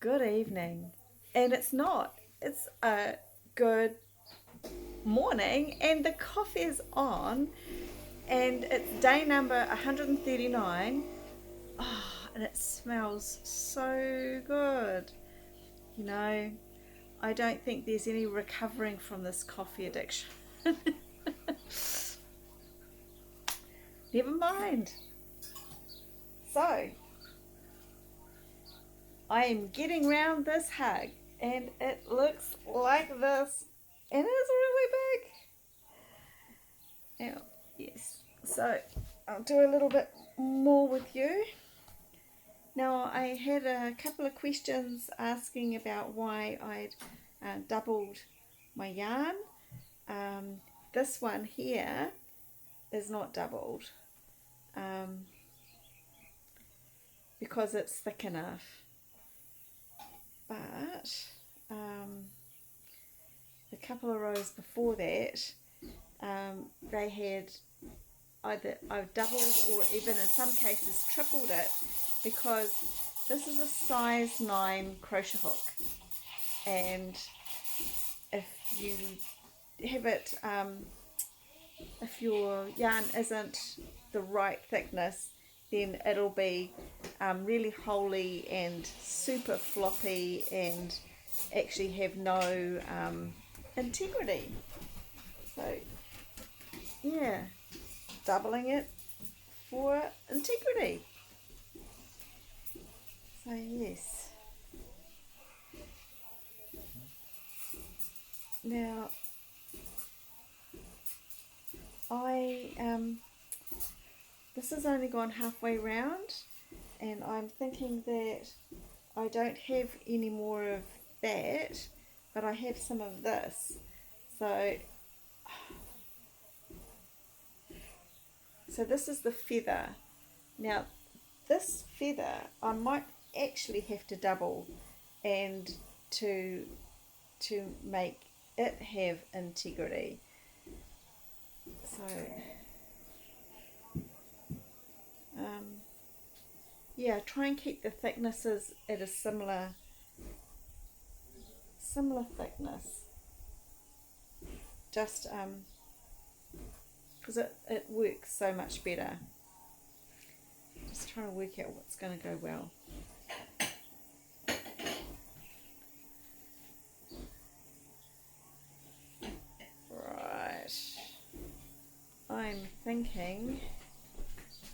Good evening. And it's not, it's a good morning, and the coffee is on, and it's day number 139. Oh, and it smells so good. You know, I don't think there's any recovering from this coffee addiction. Never mind. So, I am getting round this hug, and it looks like this, and it's really big. Now, yes, so I'll do a little bit more with you. Now, I had a couple of questions asking about why I'd doubled my yarn. This one here is not doubled um, because it's thick enough, but the couple of rows before that, they had either I've doubled or even in some cases tripled it, because this is a size 9 crochet hook, and if you have it, if your yarn isn't the right thickness, then it'll be really holey and super floppy and actually have no integrity. So yeah, doubling it for integrity. So yes. Now this has only gone halfway round, and I'm thinking that I don't have any more of that, but I have some of this. So this is the feather. Now this feather I might actually have to double and to make it have integrity. So yeah, try and keep the thicknesses at a similar thickness, just because it works so much better. Just trying to work out what's going to go well. Right, I'm thinking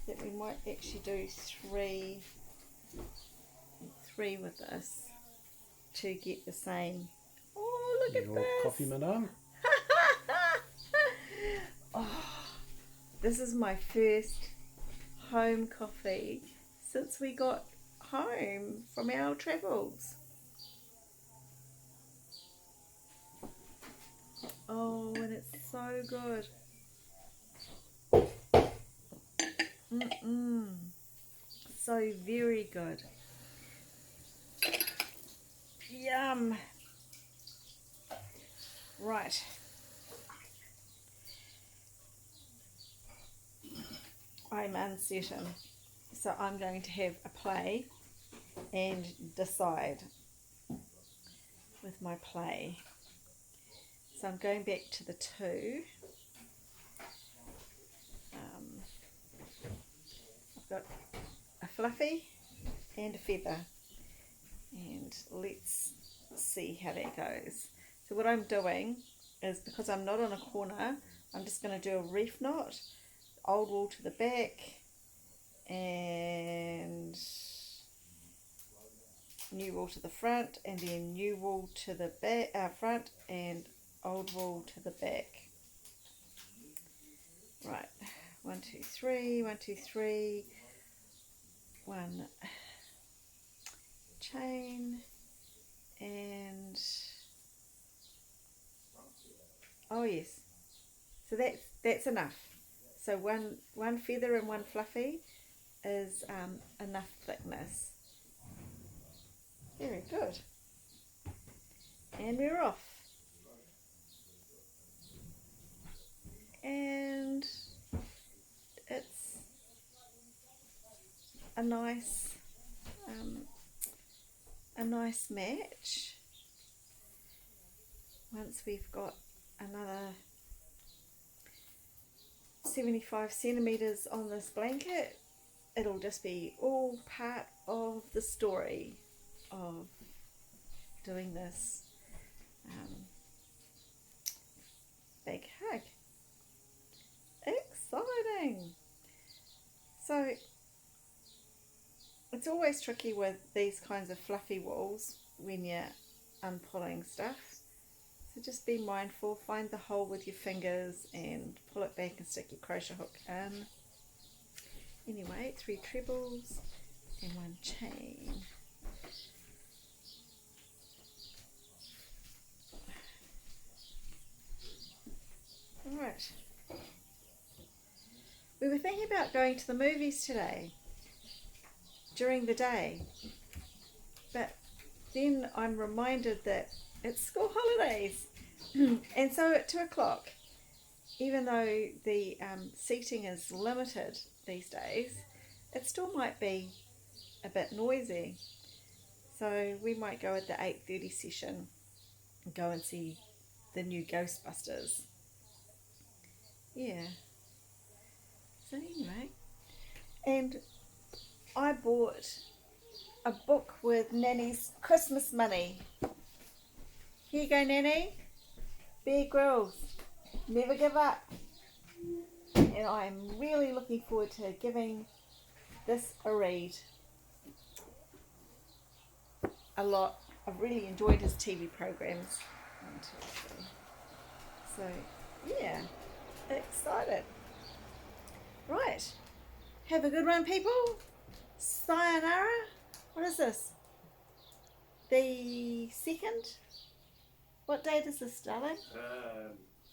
that we might actually do three with this to get the same. Oh, look at Your this! coffee, madame. Oh, this is my first home coffee since we got home from our travels. Oh, and it's so good. So very good. Yum. Right. I'm uncertain, so I'm going to have a play and decide with my play. So I'm going back to the 2. I've got a fluffy and a feather, and let's see how that goes. So what I'm doing is, because I'm not on a corner, I'm just going to do a reef knot, old wool to the back, and new wool to the front, and then new wool to the back, front, and old wool to the back. Right, 1 2 3, 1 2 3, 1 chain, and oh yes, so that's enough. So one feather and one fluffy is enough thickness. Very good. And we're off. And it's a nice match. Once we've got another 75 centimeters on this blanket, it'll just be all part of the story of doing this big hug. Exciting! So it's always tricky with these kinds of fluffy wools when you're unpulling stuff. So just be mindful, find the hole with your fingers and pull it back and stick your crochet hook in. Anyway, 3 trebles and 1 chain. Alright. We were thinking about going to the movies today during the day, but then I'm reminded that it's school holidays and so at 2 o'clock, even though the seating is limited these days, it still might be a bit noisy, so we might go at the 8:30 session and go and see the new Ghostbusters. Yeah, so anyway, and I bought a book with Nanny's Christmas money. Here you go, Nanny. Bear Grylls, Never Give Up. And I'm really looking forward to giving this a read. A lot. I've really enjoyed his TV programs. So, yeah, excited. Right. Have a good one, people. Sayonara. What is this? The 2nd? What date is this, darling?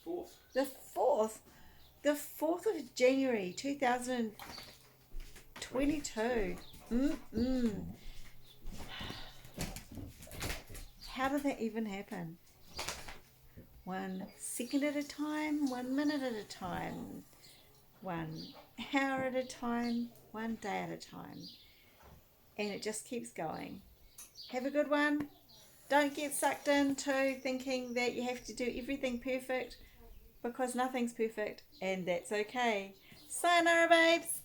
4th. The 4th. The 4th of January 2022. How did that even happen? 1 second at a time, 1 minute at a time, 1 hour at a time, 1 day at a time. And it just keeps going. Have a good one. Don't get sucked into thinking that you have to do everything perfect, because nothing's perfect, and that's okay. Sayonara, babes.